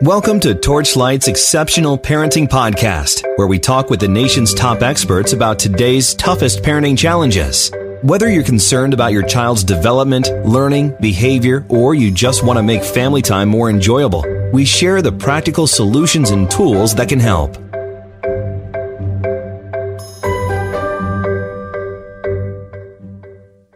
Welcome to Torchlight's Exceptional Parenting Podcast, where we talk with the nation's top experts about today's toughest parenting challenges. Whether you're concerned about your child's development, learning, behavior, or you just want to make family time more enjoyable, we share the practical solutions and tools that can help.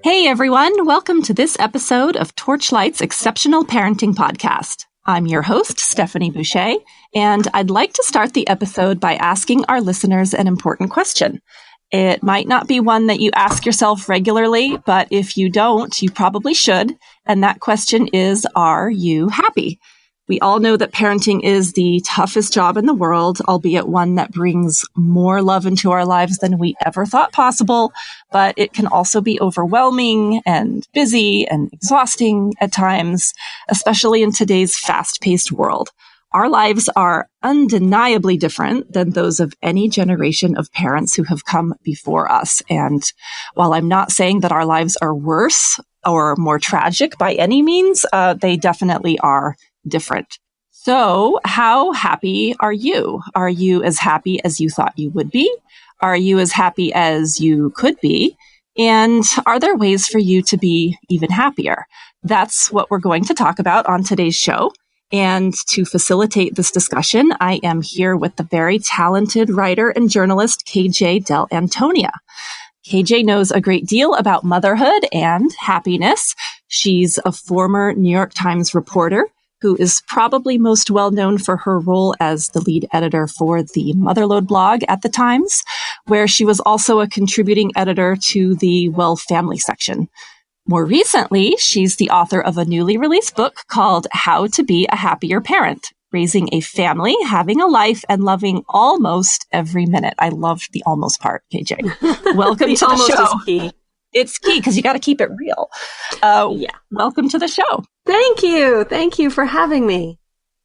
Hey everyone, welcome to this episode of Torchlight's Exceptional Parenting Podcast. I'm your host, Stefanie Boucher, and I'd like to start the episode by asking our listeners an important question. It might not be one that you ask yourself regularly, but if you don't, you probably should. And that question is, are you happy? We all know that parenting is the toughest job in the world, albeit one that brings more love into our lives than we ever thought possible. But it can also be overwhelming and busy and exhausting at times, especially in today's fast-paced world. Our lives are undeniably different than those of any generation of parents who have come before us. And while I'm not saying that our lives are worse or more tragic by any means, they definitely are different. So, how happy are you? Are you as happy as you thought you would be? Are you as happy as you could be? And are there ways for you to be even happier? That's what we're going to talk about on today's show. And to facilitate this discussion, I am here with the very talented writer and journalist, KJ Dell'Antonia. KJ knows a great deal about motherhood and happiness. She's a former New York Times reporter who is probably most well known for her role as the lead editor for the Motherlode blog at the Times, where she was also a contributing editor to the Well Family section. More recently, she's the author of a newly released book called How to Be a Happier Parent, Raising a Family, Having a Life, and Loving Almost Every Minute. I loved the almost part, KJ. Welcome to the show. Is key. It's key because you got to keep it real. Welcome to the show. Thank you. Thank you for having me.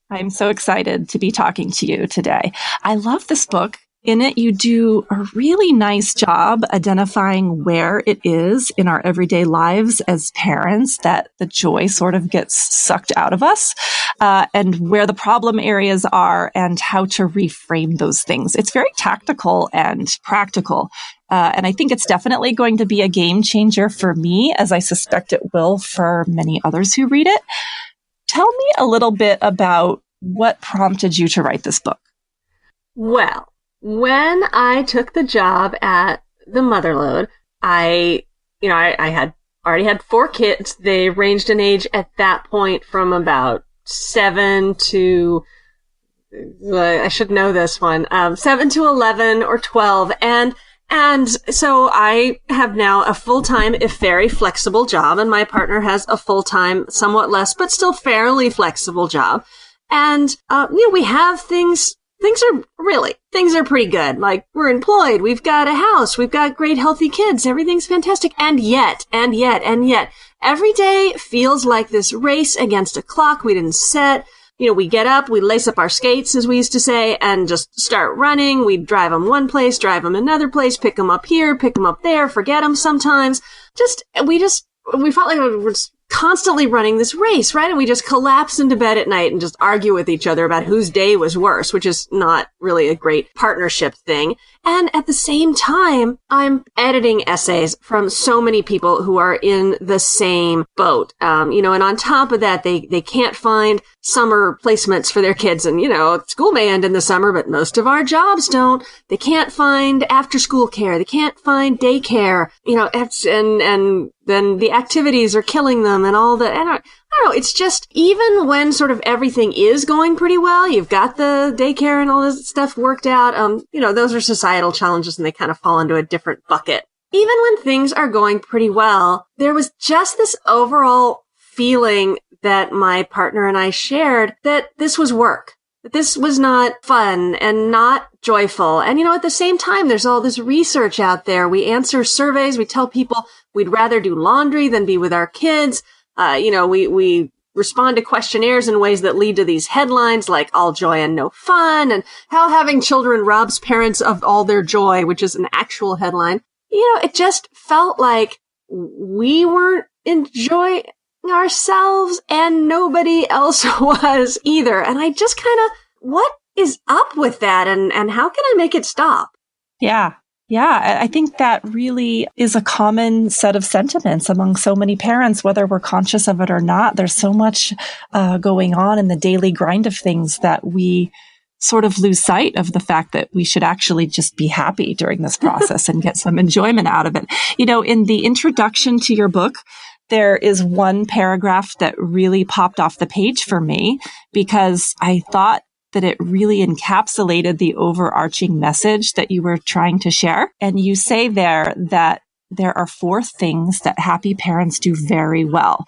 I'm so excited to be talking to you today. I love this book. In it, you do a really nice job identifying where it is in our everyday lives as parents that the joy sort of gets sucked out of us, and where the problem areas are and how to reframe those things. It's very tactical and practical. And I think it's definitely going to be a game changer for me, as I suspect it will for many others who read it. Tell me a little bit about what prompted you to write this book. Well, when I took the job at the Motherlode, I had already had 4 kids. They ranged in age at that point from about 7 to, I should know this one, 7 to 11 or 12. And so I have now a full-time, if very flexible job, and my partner has a full-time, somewhat less, but still fairly flexible job. And, we have things are pretty good. Like, we're employed, we've got a house, we've got great healthy kids, everything's fantastic. And yet, every day feels like this race against a clock we didn't set. We get up, we lace up our skates, as we used to say, and just start running. We drive them one place, drive them another place, pick them up here, pick them up there, forget them sometimes. We felt like we were constantly running this race, right? And we just collapse into bed at night and just argue with each other about whose day was worse, which is not really a great partnership thing. And at the same time, I'm editing essays from so many people who are in the same boat. And on top of that, they can't find summer placements for their kids. And, school may end in the summer, but most of our jobs don't. They can't find after school care. They can't find daycare, and then the activities are killing them and all that. I don't know. It's just, even when sort of everything is going pretty well, you've got the daycare and all this stuff worked out. Those are societal challenges and they kind of fall into a different bucket. Even when things are going pretty well, there was just this overall feeling that my partner and I shared that this was work, that this was not fun and not joyful. And, at the same time, there's all this research out there. We answer surveys. We tell people we'd rather do laundry than be with our kids. We respond to questionnaires in ways that lead to these headlines like all joy and no fun, and how having children robs parents of all their joy, which is an actual headline. It just felt like we weren't enjoying ourselves, and nobody else was either. And I just what is up with that? And how can I make it stop? Yeah. Yeah, I think that really is a common set of sentiments among so many parents, whether we're conscious of it or not. There's so much going on in the daily grind of things that we sort of lose sight of the fact that we should actually just be happy during this process and get some enjoyment out of it. You know, in the introduction to your book, there is one paragraph that really popped off the page for me because I thought that it really encapsulated the overarching message that you were trying to share. And you say there that there are 4 things that happy parents do very well.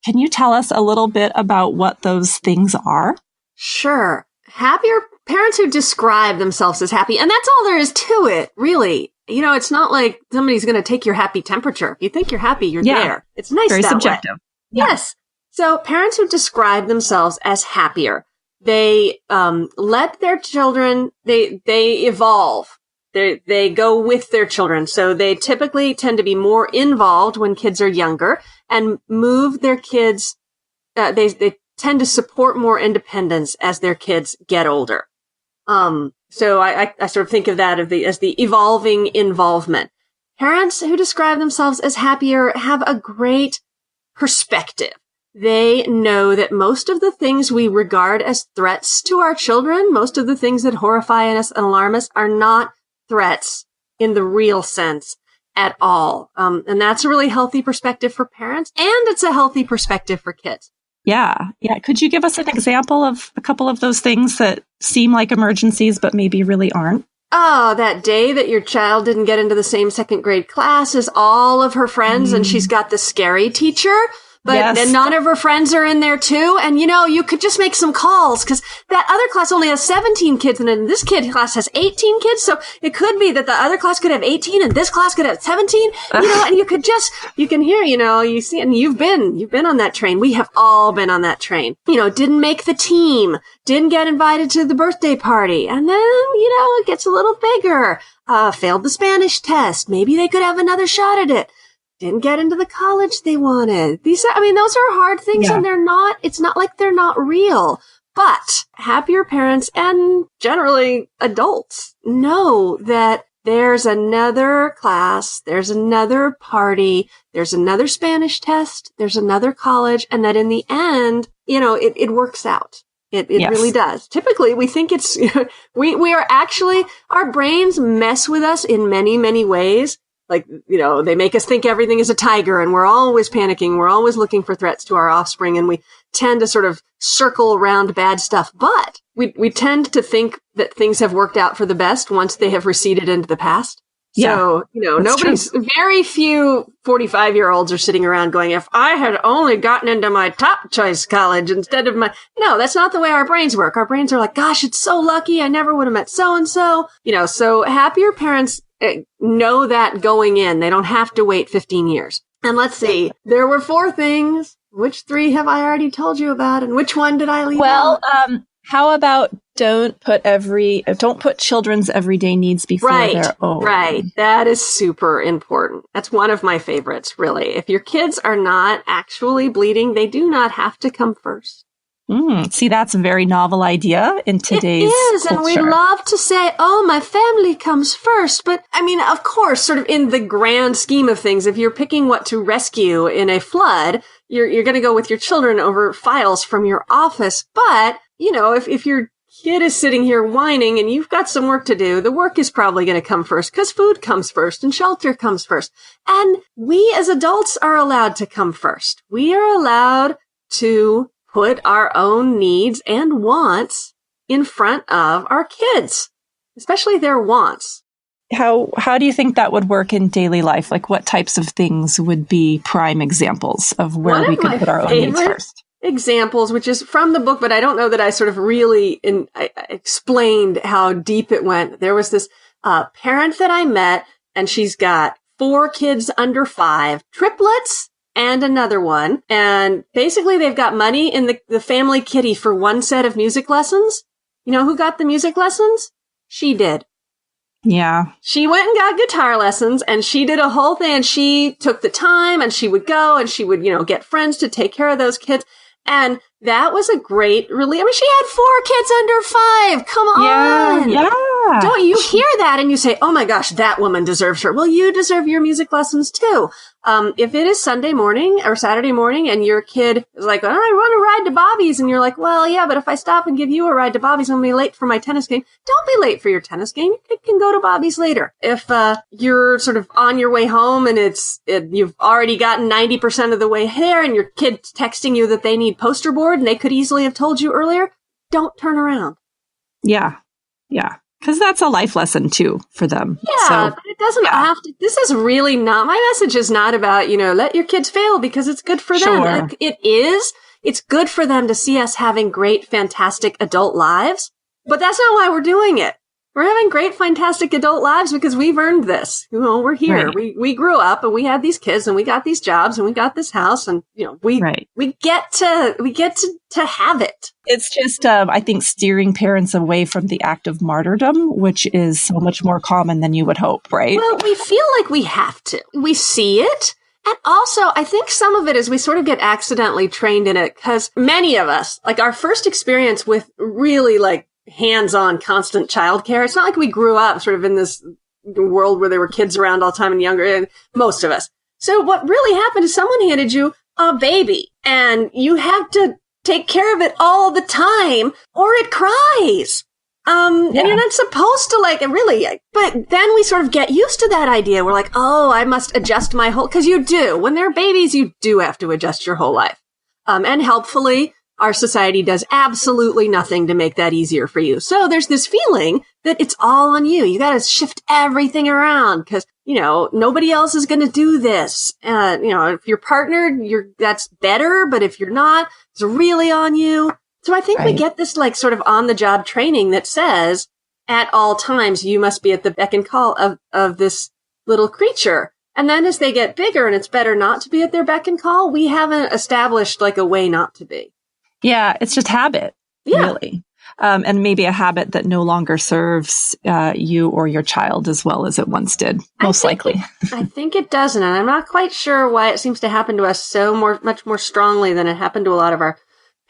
Can you tell us a little bit about what those things are? Sure. Happier parents who describe themselves as happy. And that's all there is to it, really. You know, it's not like somebody's going to take your happy temperature. If you think you're happy, you're there. It's nice very that subjective. way. Yes. So parents who describe themselves as happier, they let their children, they evolve. They go with their children. So they typically tend to be more involved when kids are younger and move their kids. They tend to support more independence as their kids get older. So I sort of think of that as the evolving involvement. Parents who describe themselves as happier have a great perspective. They know that most of the things we regard as threats to our children, most of the things that horrify us and alarm us, are not threats in the real sense at all. And that's a really healthy perspective for parents, and it's a healthy perspective for kids. Yeah. Could you give us an example of a couple of those things that seem like emergencies, but maybe really aren't? Oh, that day that your child didn't get into the same second grade class as all of her friends, and she's got the scary teacher. But then none of her friends are in there too. And, you know, you could just make some calls because that other class only has 17 kids and then this class has 18 kids. So it could be that the other class could have 18 and this class could have 17, you know, and you can hear, you know, you see, and you've been on that train. We have all been on that train. You know, didn't make the team, didn't get invited to the birthday party. And then, you know, it gets a little bigger. Failed the Spanish test. Maybe they could have another shot at it. Didn't get into the college they wanted. Those are hard things and it's not like they're not real. But happier parents and generally adults know that there's another class, there's another party, there's another Spanish test, there's another college, and that in the end, you know, it works out. It really does. Typically, we think we are actually, our brains mess with us in many, many ways. Like, you know, they make us think everything is a tiger and we're always panicking. We're always looking for threats to our offspring and we tend to sort of circle around bad stuff. But we tend to think that things have worked out for the best once they have receded into the past. Yeah, so, you know, very few 45-year-olds are sitting around going, if I had only gotten into my top choice college instead of no, that's not the way our brains work. Our brains are like, gosh, it's so lucky. I never would have met so-and-so. You know, so happier parents know that going in. They don't have to wait 15 years. And let's see, there were 4 things. Which 3 have I already told you about? And which one did I leave out? How about don't put children's everyday needs before their own. Right. That is super important. That's one of my favorites, really. If your kids are not actually bleeding, they do not have to come first. See, that's a very novel idea in today's It is, culture. And we love to say, oh, my family comes first. But, I mean, of course, sort of in the grand scheme of things, if you're picking what to rescue in a flood, you're going to go with your children over files from your office. But, you know, if your kid is sitting here whining and you've got some work to do, the work is probably going to come first because food comes first and shelter comes first. And we as adults are allowed to come first. We are allowed to put our own needs and wants in front of our kids, especially their wants. How do you think that would work in daily life? Like what types of things would be prime examples of where we could put our own needs first? Examples, which is from the book, but I don't know that I sort of really I explained how deep it went. There was this parent that I met, and she's got 4 kids under 5, triplets, and another one. And basically they've got money in the family kitty for one set of music lessons. You know who got the music lessons? She did. Yeah. She went and got guitar lessons, and she did a whole thing, and she took the time, and she would go, and she would, get friends to take care of those kids. And that was a great relief. I mean, she had 4 kids under 5. Come on. Yeah. Don't you hear that and you say, oh my gosh, that woman deserves her. Well, you deserve your music lessons too. If it is Sunday morning or Saturday morning and your kid is like, oh, I want to ride to Bobby's, and you're like, well, yeah, but if I stop and give you a ride to Bobby's, I'm going to be late for my tennis game. Don't be late for your tennis game. Your kid can go to Bobby's later. If you're sort of on your way home and you've already gotten 90% of the way there and your kid's texting you that they need poster board and they could easily have told you earlier, don't turn around. Yeah. Yeah. Because that's a life lesson, too, for them. Yeah, but it doesn't have to. This is really not, my message is not about, let your kids fail because it's good for them. Like, it is. It's good for them to see us having great, fantastic adult lives. But that's not why we're doing it. We're having great, fantastic adult lives because we've earned this. We're here. Right. We grew up and we had these kids and we got these jobs and we got this house and, we get to have it. It's just, I think, steering parents away from the act of martyrdom, which is so much more common than you would hope, right? Well, we feel like we have to. We see it. And also, I think some of it is we sort of get accidentally trained in it because many of us, like our first experience with really like hands-on constant childcare, it's not like we grew up sort of in this world where there were kids around all the time and younger, and most of us. So what really happened is someone handed you a baby and you have to take care of it all the time or it cries. And you're not supposed to but then we sort of get used to that idea. We're like, oh, I must adjust my whole, cause you do. When they're babies, you do have to adjust your whole life. And helpfully, our society does absolutely nothing to make that easier for you. So there's this feeling that it's all on you. You got to shift everything around because, nobody else is going to do this. If you're partnered, that's better. But if you're not, it's really on you. So I think we get this sort of on the job training that says at all times, you must be at the beck and call of this little creature. And then as they get bigger and it's better not to be at their beck and call, we haven't established a way not to be. Yeah, it's just habit, really. And maybe a habit that no longer serves you or your child as well as it once did, most likely. I think it doesn't. And I'm not quite sure why it seems to happen to us much more strongly than it happened to a lot of our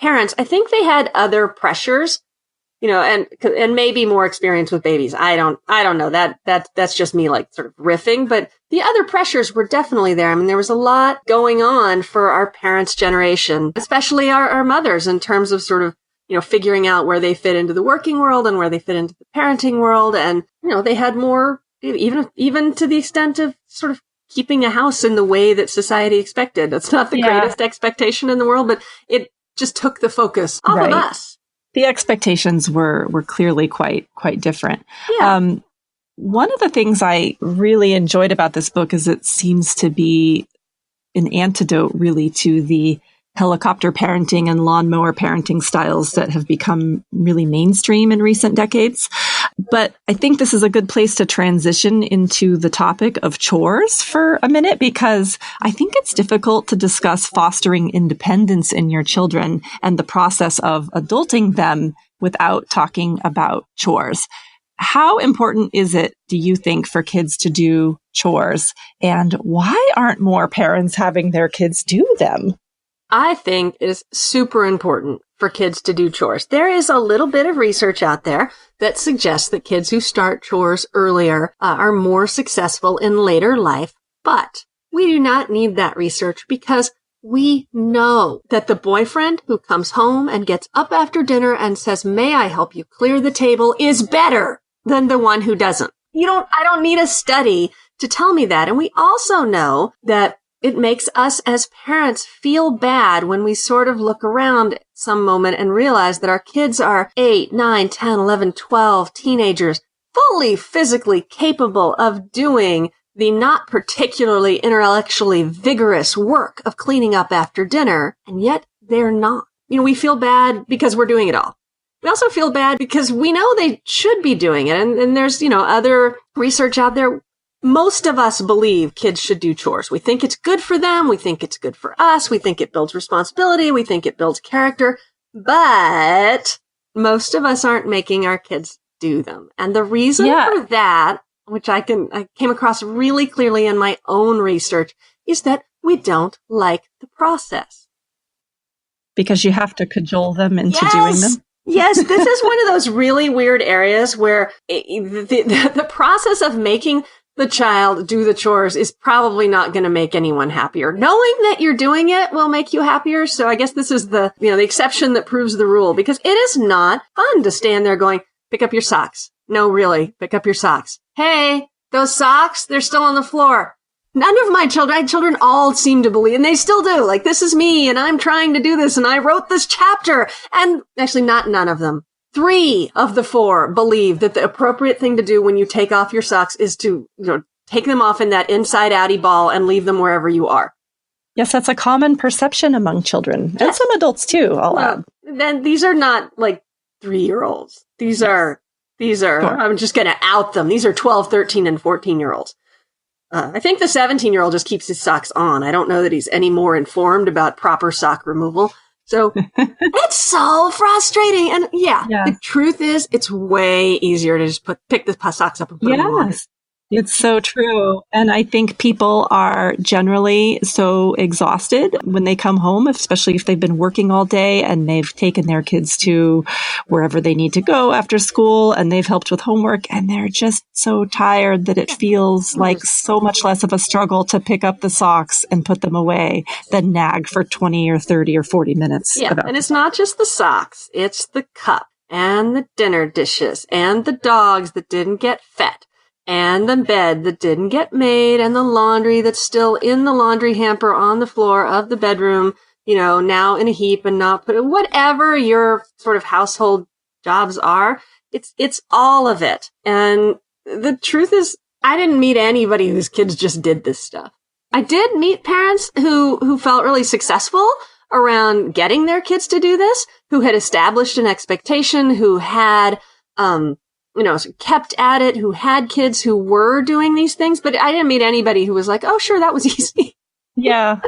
parents. I think they had other pressures, and maybe more experience with babies. I don't know. That's just me sort of riffing, but the other pressures were definitely there. I mean, there was a lot going on for our parents' generation, especially our mothers in terms of sort of, figuring out where they fit into the working world and where they fit into the parenting world. And, they had more, even to the extent of sort of keeping a house in the way that society expected. That's not the greatest expectation in the world, but it just took the focus off of us. The expectations were clearly quite different. Yeah. One of the things I really enjoyed about this book is it seems to be an antidote really to the helicopter parenting and lawnmower parenting styles that have become really mainstream in recent decades. But I think this is a good place to transition into the topic of chores for a minute, because I think it's difficult to discuss fostering independence in your children and the process of adulting them without talking about chores. How important is it, do you think, for kids to do chores? And why aren't more parents having their kids do them? I think it is super important for kids to do chores. There is a little bit of research out there that suggests that kids who start chores earlier are more successful in later life. But we do not need that research because we know that the boyfriend who comes home and gets up after dinner and says, "May I help you clear the table?" is better than the one who doesn't. I don't need a study to tell me that. And we also know that it makes us as parents feel bad when we sort of look around at some moment and realize that our kids are 8, 9, 10, 11, 12 teenagers, fully physically capable of doing the not particularly intellectually vigorous work of cleaning up after dinner, and yet they're not. We feel bad because we're doing it all. We also feel bad because we know they should be doing it. And there's, other research out there. Most of us believe kids should do chores. We think it's good for them. We think it's good for us. We think it builds responsibility. We think it builds character. But most of us aren't making our kids do them. And the reason for that, which I came across really clearly in my own research, is that we don't like the process. Because you have to cajole them into doing them? Yes, this is one of those really weird areas where the process of making the child do the chores is probably not going to make anyone happier. Knowing that you're doing it will make you happier. So I guess this is the exception that proves the rule, because it is not fun to stand there going, pick up your socks. No, really, pick up your socks. Hey, those socks, they're still on the floor. None of my children all seem to believe, and they still do, like, this is me, and I'm trying to do this, and I wrote this chapter. And actually, not none of them. 3 of the 4 believe that the appropriate thing to do when you take off your socks is to, take them off in that inside-outy ball and leave them wherever you are. Yes, that's a common perception among children, and some adults too, I'll add. Then these are not, 3-year-olds. These are, I'm just going to out them. These are 12, 13, and 14-year-olds. I think the 17-year-old just keeps his socks on. I don't know that he's any more informed about proper sock removal. So it's so frustrating. And the truth is, it's way easier to just pick the socks up and put them on. It's so true. And I think people are generally so exhausted when they come home, especially if they've been working all day and they've taken their kids to wherever they need to go after school and they've helped with homework, and they're just so tired that it feels like so much less of a struggle to pick up the socks and put them away than nag for 20 or 30 or 40 minutes. Yeah, and it's not just the socks. It's the cup and the dinner dishes and the dogs that didn't get fed. And the bed that didn't get made, and the laundry that's still in the laundry hamper on the floor of the bedroom, now in a heap and not put, whatever your sort of household jobs are, it's all of it. And the truth is, I didn't meet anybody whose kids just did this stuff. I did meet parents who felt really successful around getting their kids to do this, who had established an expectation, who had, kept at it, who had kids who were doing these things, but I didn't meet anybody who was like, oh, sure, that was easy. Yeah.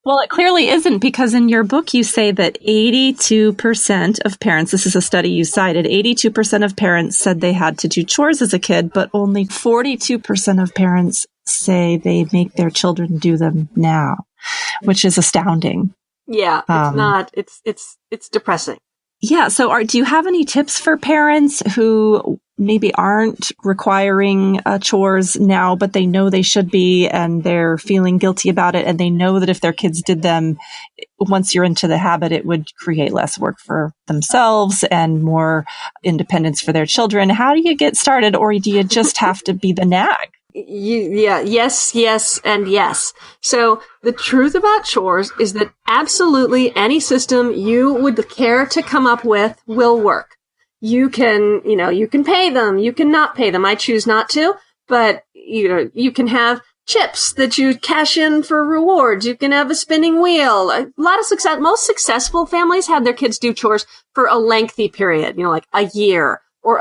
Well, it clearly isn't, because in your book, you say that 82% of parents, this is a study you cited, 82% of parents said they had to do chores as a kid, but only 42% of parents say they make their children do them now, which is astounding. Yeah, it's depressing. Yeah. So do you have any tips for parents who maybe aren't requiring chores now, but they know they should be, and they're feeling guilty about it, and they know that if their kids did them, once you're into the habit, it would create less work for themselves and more independence for their children? How do you get started, or do you just have to be the nag? Yes, and yes. So the truth about chores is that absolutely any system you would care to come up with will work. You can pay them, you can not pay them. I choose not to, but you can have chips that you cash in for rewards. You can have a spinning wheel. A lot of success. Most successful families have their kids do chores for a lengthy period, like a year or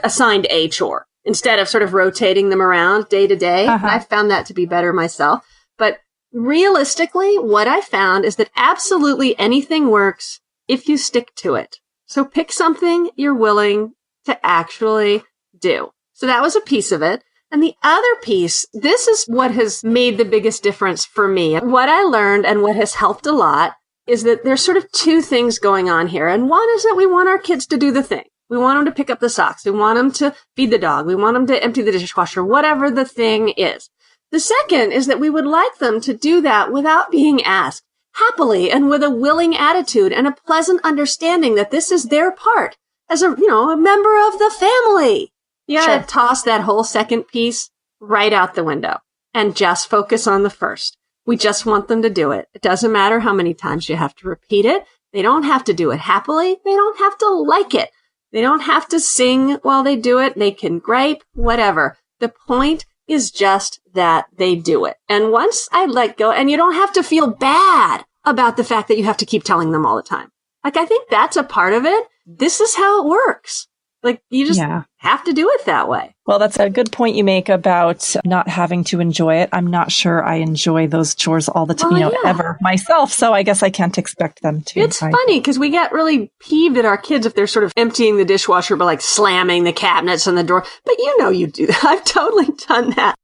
assigned a chore, instead of sort of rotating them around day to day. I found that to be better myself. But realistically, what I found is that absolutely anything works if you stick to it. So pick something you're willing to actually do. So that was a piece of it. And the other piece, this is what has made the biggest difference for me. What I learned and what has helped a lot is that there's sort of 2 things going on here. And one is that we want our kids to do the thing. We want them to pick up the socks. We want them to feed the dog. We want them to empty the dishwasher, whatever the thing is. The second is that we would like them to do that without being asked, happily and with a willing attitude and a pleasant understanding that this is their part as a member of the family. You gotta toss that whole second piece right out the window and just focus on the first. We just want them to do it. It doesn't matter how many times you have to repeat it. They don't have to do it happily. They don't have to like it. They don't have to sing while they do it. They can gripe, whatever. The point is just that they do it. And once I let go, and you don't have to feel bad about the fact that you have to keep telling them all the time. I think that's a part of it. This is how it works. Like, you just have to do it that way. Well, that's a good point you make about not having to enjoy it. I'm not sure I enjoy those chores all the time, ever myself. So I guess I can't expect them to. It's funny because we get really peeved at our kids if they're sort of emptying the dishwasher, but like slamming the cabinets on the door. But you do that. I've totally done that.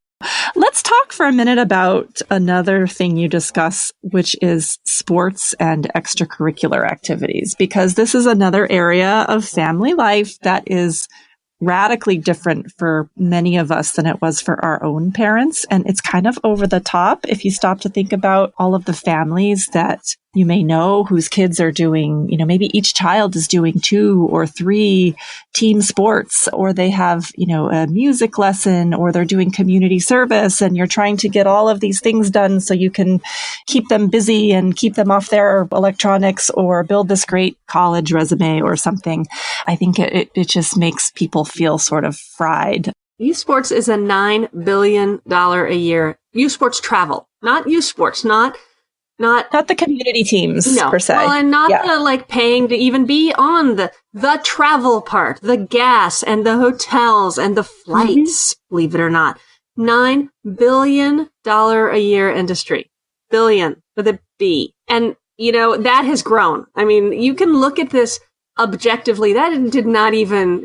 Let's talk for a minute about another thing you discuss, which is sports and extracurricular activities, because this is another area of family life that is radically different for many of us than it was for our own parents. And it's kind of over the top if you stop to think about all of the families that you may know whose kids are doing, maybe each child is doing 2 or 3 team sports, or they have, a music lesson, or they're doing community service, and you're trying to get all of these things done so you can keep them busy and keep them off their electronics or build this great college resume or something. I think it just makes people feel sort of fried. Youth sports is a $9 billion a year. Youth sports travel, not youth sports, not the community teams per se. Well, and not the paying to even be on the travel part, the gas and the hotels and the flights, believe it or not. $9 billion a year industry. Billion with a B. And, that has grown. I mean, you can look at this objectively. That did not even,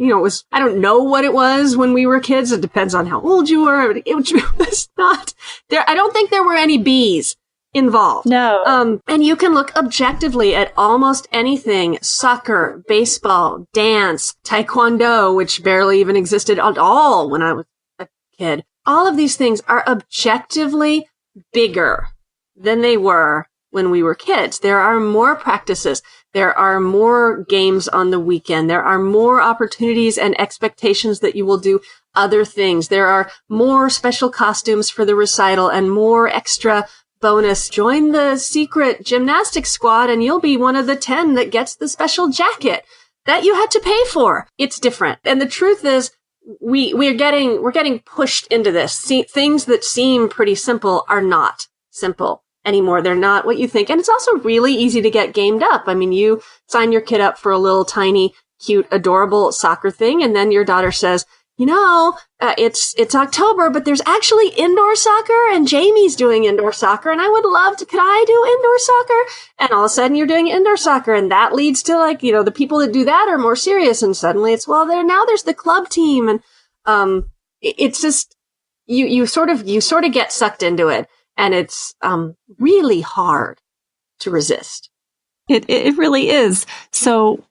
I don't know what it was when we were kids. It depends on how old you were. It was not there. I don't think there were any B's involved. No. And you can look objectively at almost anything: soccer, baseball, dance, taekwondo, which barely even existed at all when I was a kid. All of these things are objectively bigger than they were when we were kids. There are more practices. There are more games on the weekend. There are more opportunities and expectations that you will do other things. There are more special costumes for the recital and more extra bonus. Join the secret gymnastics squad and you'll be one of the 10 that gets the special jacket that you had to pay for. It's different. And the truth is, we're getting pushed into this. Things that seem pretty simple are not simple anymore. They're not what you think. And it's also really easy to get gamed up. I mean, you sign your kid up for a little tiny, cute, adorable soccer thing, and then your daughter says, it's October, but there's actually indoor soccer, and Jamie's doing indoor soccer, and I would love to, could I do indoor soccer? And all of a sudden you're doing indoor soccer, and that leads to the people that do that are more serious, and suddenly it's, there's the club team, and, it's just, you sort of get sucked into it, and it's, really hard to resist. It really is. So,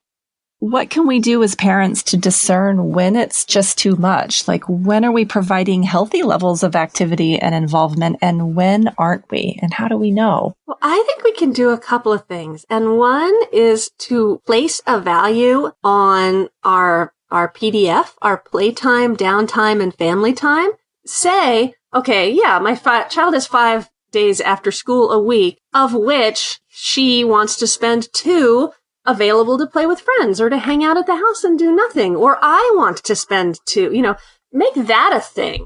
what can we do as parents to discern when it's just too much? Like, when are we providing healthy levels of activity and involvement, and when aren't we? And how do we know? Well, I think we can do a couple of things. And one is to place a value on our PDF, our playtime, downtime, and family time. Say, okay, my child has 5 days after school a week, of which she wants to spend 2 available to play with friends or to hang out at the house and do nothing. Or I want to spend 2, make that a thing.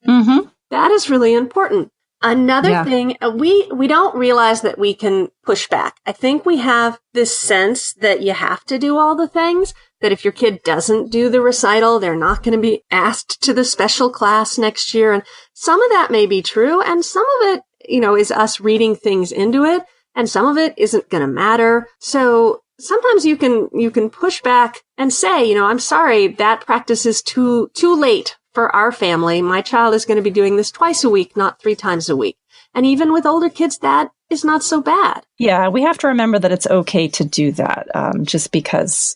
Mm-hmm. That is really important. Another thing, we don't realize that we can push back. I think we have this sense that you have to do all the things, that if your kid doesn't do the recital, they're not going to be asked to the special class next year. And some of that may be true. And some of it, is us reading things into it. And some of it isn't going to matter. So sometimes you can push back and say, I'm sorry, that practice is too late for our family. My child is going to be doing this twice a week, not 3 times a week. And even with older kids, that is not so bad. Yeah, we have to remember that it's okay to do that. Just because,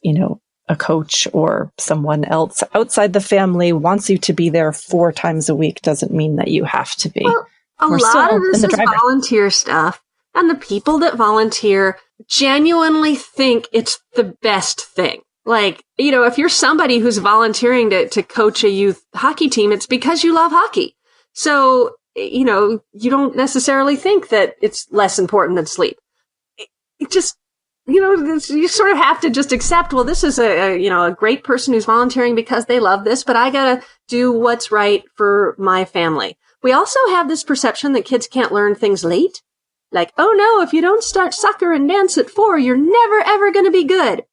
a coach or someone else outside the family wants you to be there 4 times a week doesn't mean that you have to be. Well, a lot of this is volunteer stuff. And the people that volunteer genuinely think it's the best thing. Like, if you're somebody who's volunteering to coach a youth hockey team, it's because you love hockey. So, you don't necessarily think that it's less important than sleep. It just, you sort of have to just accept, well, this is a great person who's volunteering because they love this, but I gotta do what's right for my family. We also have this perception that kids can't learn things late. Like, oh no, if you don't start soccer and dance at 4, you're never ever gonna be good.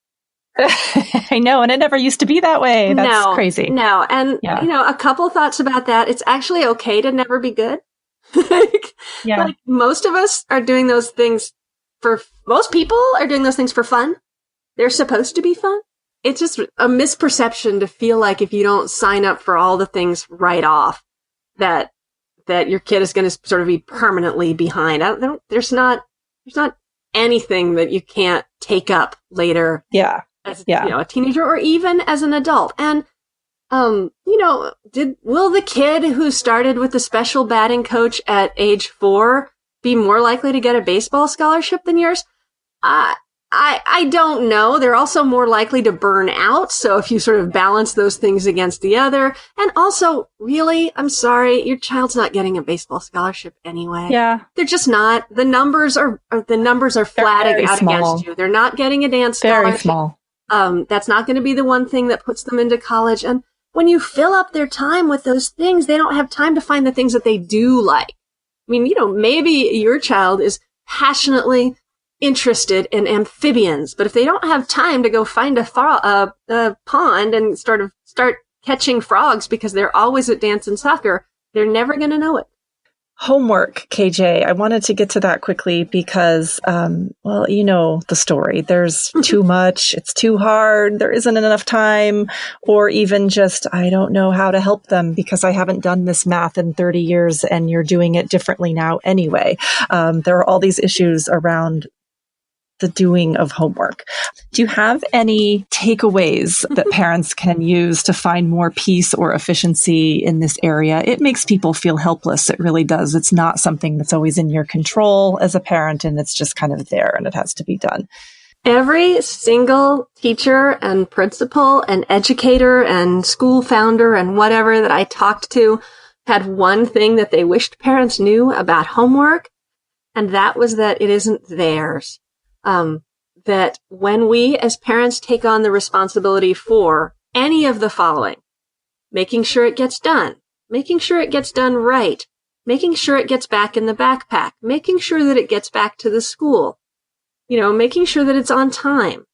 I know. And it never used to be that way. That's crazy. No. And, a couple thoughts about that. It's actually okay to never be good. Like most of us are doing those things most people are doing those things for fun. They're supposed to be fun. It's just a misperception to feel like if you don't sign up for all the things right off, that your kid is going to sort of be permanently behind. There's not anything that you can't take up later. Yeah. As a teenager or even as an adult. And will the kid who started with a special batting coach at age 4 be more likely to get a baseball scholarship than yours? I don't know. They're also more likely to burn out. So if you sort of balance those things against the other, and also, really, I'm sorry, your child's not getting a baseball scholarship anyway. Yeah. They're just not. The numbers are flatting out against you. They're not getting a dance scholarship. Very small. That's not going to be the one thing that puts them into college. And when you fill up their time with those things, they don't have time to find the things that they do like. I mean, maybe your child is passionately interested in amphibians, but if they don't have time to go find a pond and start catching frogs because they're always at dance and soccer, they're never going to know it. Homework, KJ. I wanted to get to that quickly because, the story. There's too much. It's too hard. There isn't enough time, or even just, I don't know how to help them because I haven't done this math in 30 years and you're doing it differently now anyway. There are all these issues around the doing of homework. Do you have any takeaways that parents can use to find more peace or efficiency in this area? It makes people feel helpless. It really does. It's not something that's always in your control as a parent, and it's just kind of there and it has to be done. Every single teacher and principal and educator and school founder and whatever that I talked to had one thing that they wished parents knew about homework, and that was that it isn't theirs. That when we as parents take on the responsibility for any of the following, making sure it gets done, making sure it gets done right, making sure it gets back in the backpack, making sure that it gets back to the school, making sure that it's on time,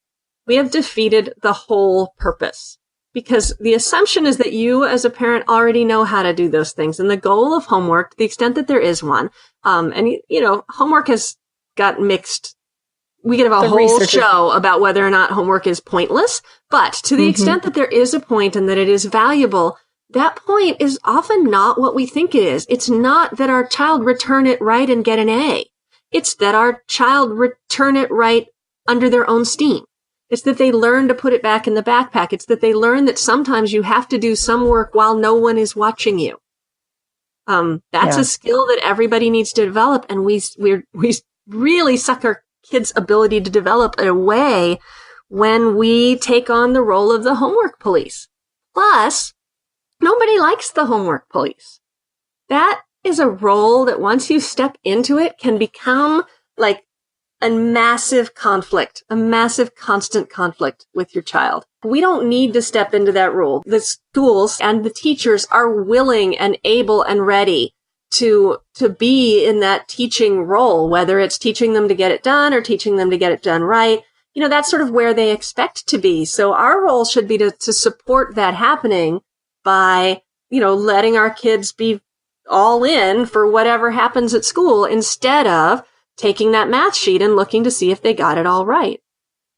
we have defeated the whole purpose. Because the assumption is that you as a parent already know how to do those things. And the goal of homework, to the extent that there is one, homework has got mixed. We could have a whole show about whether or not homework is pointless, but to the extent that there is a point and that it is valuable, that point is often not what we think it is. It's not that our child return it right and get an A. It's that our child return it right under their own steam. It's that they learn to put it back in the backpack. It's that they learn that sometimes you have to do some work while no one is watching you. That's a skill that everybody needs to develop, and we really suck our kids' ability to develop in a way when we take on the role of the homework police. Plus, nobody likes the homework police. That is a role that once you step into it can become like a massive conflict, a massive constant conflict with your child. We don't need to step into that role. The schools and the teachers are willing and able and ready to be in that teaching role, whether it's teaching them to get it done or teaching them to get it done right. That's sort of where they expect to be. So our role should be to support that happening by, letting our kids be all in for whatever happens at school instead of taking that math sheet and looking to see if they got it all right.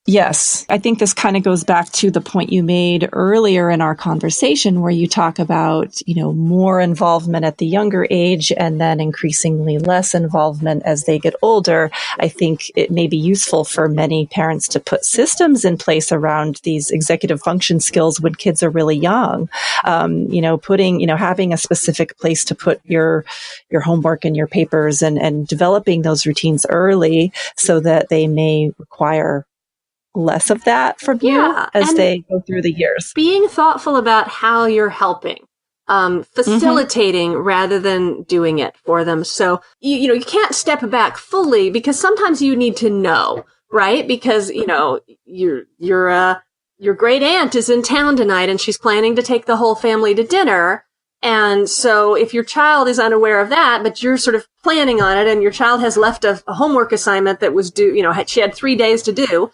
Yes. I think this kind of goes back to the point you made earlier in our conversation where you talk about, more involvement at the younger age and then increasingly less involvement as they get older. I think it may be useful for many parents to put systems in place around these executive function skills when kids are really young. Having a specific place to put your homework and your papers and developing those routines early so that they may require less of that from you as they go through the years. Being thoughtful about how you're helping, facilitating rather than doing it for them. So, you can't step back fully because sometimes you need to know, right? Because, your great aunt is in town tonight and she's planning to take the whole family to dinner. And so if your child is unaware of that, but you're sort of planning on it and your child has left a homework assignment that was due, she had 3 days to do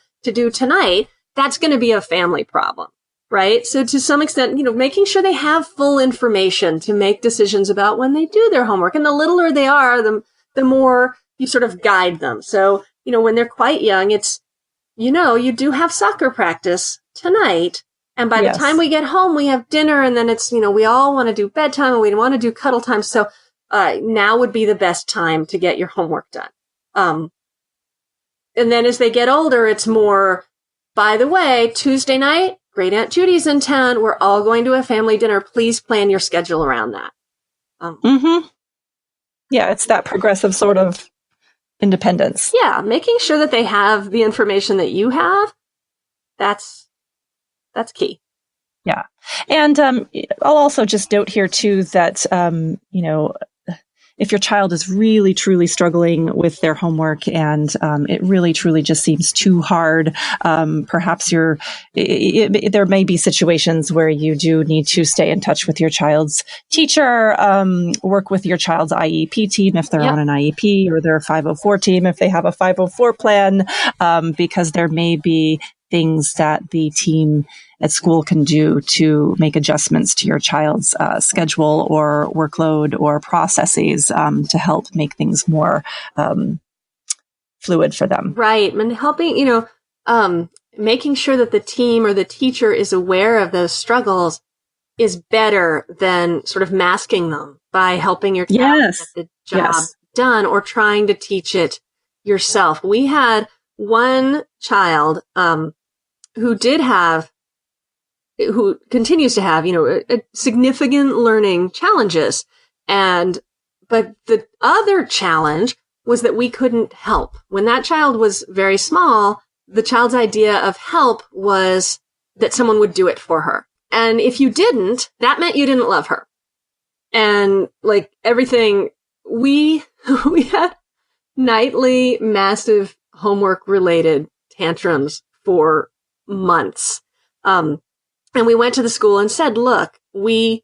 tonight, that's going to be a family problem, right? So to some extent, making sure they have full information to make decisions about when they do their homework. And the littler they are, the more you sort of guide them. So, when they're quite young, it's, you do have soccer practice tonight. And by the time we get home, we have dinner, and then it's, we all want to do bedtime and we want to do cuddle time. So now would be the best time to get your homework done. And then as they get older, it's more, by the way, Tuesday night, Great Aunt Judy's in town. We're all going to a family dinner. Please plan your schedule around that. Yeah, it's that progressive sort of independence. Yeah, making sure that they have the information that you have, that's key. Yeah. And I'll also just note here, too, that, if your child is really, truly struggling with their homework and it really, truly just seems too hard, perhaps there may be situations where you do need to stay in touch with your child's teacher, work with your child's IEP team if they're on an IEP, or their 504 team if they have a 504 plan, because there may be things that the team at school can do to make adjustments to your child's schedule or workload or processes to help make things more fluid for them. Right. And helping, making sure that the team or the teacher is aware of those struggles is better than sort of masking them by helping your child get the job done or trying to teach it yourself. We had one child who continues to have, a significant learning challenges. But the other challenge was that we couldn't help. When that child was very small, the child's idea of help was that someone would do it for her. And if you didn't, that meant you didn't love her. And like everything, we had nightly massive homework related tantrums for months. And we went to the school and said, look, we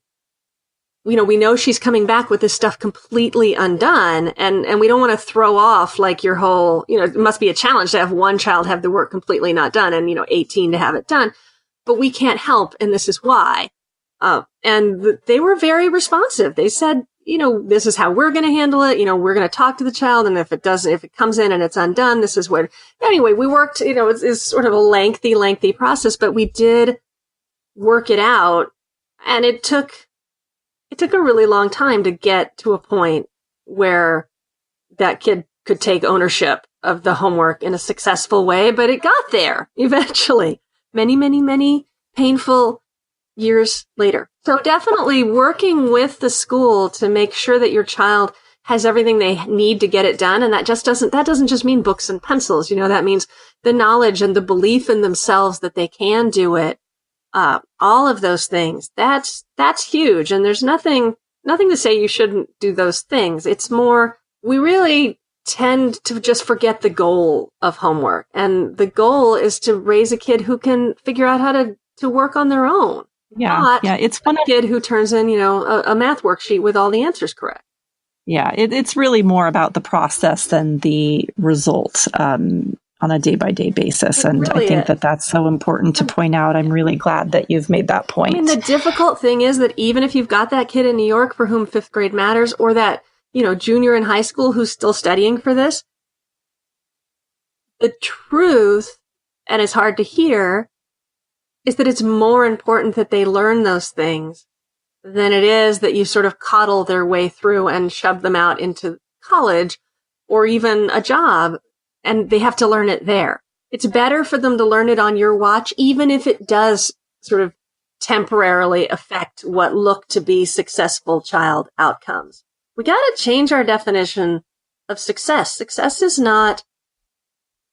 know she's coming back with this stuff completely undone. And we don't want to throw off like your whole, it must be a challenge to have one child have the work completely not done and, 18 to have it done. But we can't help. And this is why. And they were very responsive. They said, this is how we're going to handle it. We're going to talk to the child. And if it comes in and it's undone, this is what, anyway, we worked, it's sort of a lengthy process, but we did work it out. And it took a really long time to get to a point where that kid could take ownership of the homework in a successful way, but it got there eventually, many, many, many painful years later. So definitely working with the school to make sure that your child has everything they need to get it done. And that doesn't just mean books and pencils. That means the knowledge and the belief in themselves that they can do it. All of those things. That's huge. And there's nothing to say you shouldn't do those things. It's more, we really tend to just forget the goal of homework. And the goal is to raise a kid who can figure out how to work on their own. Yeah. It's one kid who turns in, a math worksheet with all the answers correct. Yeah. It's really more about the process than the result, on a day-by-day basis. And really I think that that's so important to point out. I'm really glad that you've made that point. I mean, the difficult thing is that even if you've got that kid in New York for whom fifth grade matters, or that, junior in high school who's still studying for this, the truth, and it's hard to hear, is that it's more important that they learn those things than it is that you sort of coddle their way through and shove them out into college or even a job. And they have to learn it there. It's better for them to learn it on your watch, even if it does sort of temporarily affect what look to be successful child outcomes. We got to change our definition of success. Success is not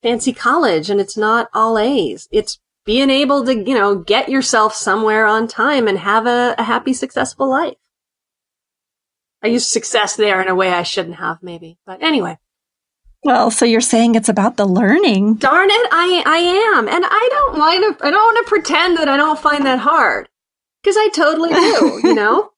fancy college and it's not all A's. It's being able to, get yourself somewhere on time and have a happy, successful life. I used success there in a way I shouldn't have, maybe. But anyway. Well, so you're saying it's about the learning. Darn it, I am. And I don't want to pretend that I don't find that hard. Because I totally do,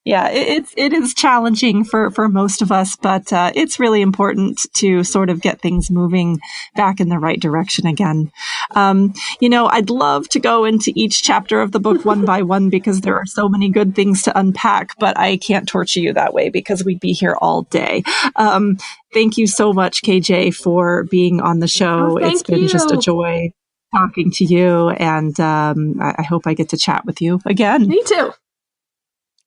Yeah, it is challenging for most of us, but it's really important to sort of get things moving back in the right direction again. I'd love to go into each chapter of the book one by one because there are so many good things to unpack, but I can't torture you that way because we'd be here all day. Thank you so much, KJ, for being on the show. It's been just a joy talking to you, and I hope I get to chat with you again. Me too.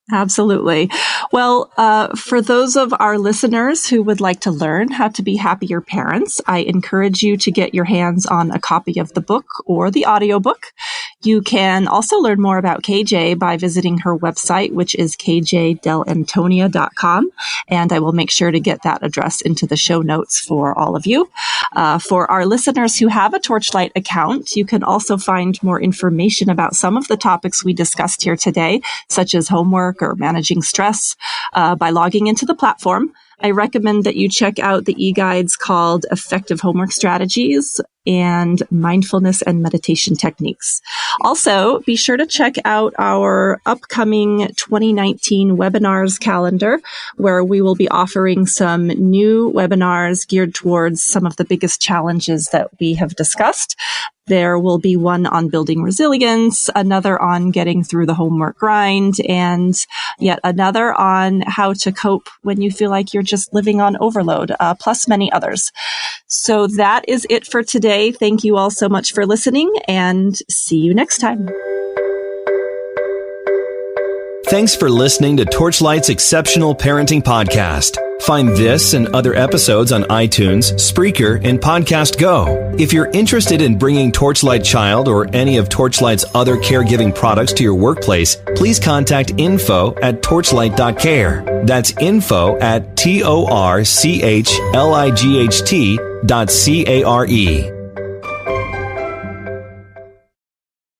Absolutely. Well, for those of our listeners who would like to learn how to be happier parents, I encourage you to get your hands on a copy of the book or the audiobook. You can also learn more about KJ by visiting her website, which is kjdell'antonia.com. And I will make sure to get that address into the show notes for all of you. For our listeners who have a Torchlight account, you can also find more information about some of the topics we discussed here today, such as homework or managing stress, by logging into the platform. I recommend that you check out the e-guides called Effective Homework Strategies and Mindfulness and Meditation Techniques. Also, be sure to check out our upcoming 2019 webinars calendar, where we will be offering some new webinars geared towards some of the biggest challenges that we have discussed. There will be one on building resilience, another on getting through the homework grind, and yet another on how to cope when you feel like you're just living on overload, plus many others. So that is it for today. Thank you all so much for listening, and see you next time. Thanks for listening to Torchlight's Exceptional Parenting Podcast. Find this and other episodes on iTunes, Spreaker, and Podcast Go. If you're interested in bringing Torchlight Child or any of Torchlight's other caregiving products to your workplace, please contact info@torchlight.care. That's info@torchlight.care.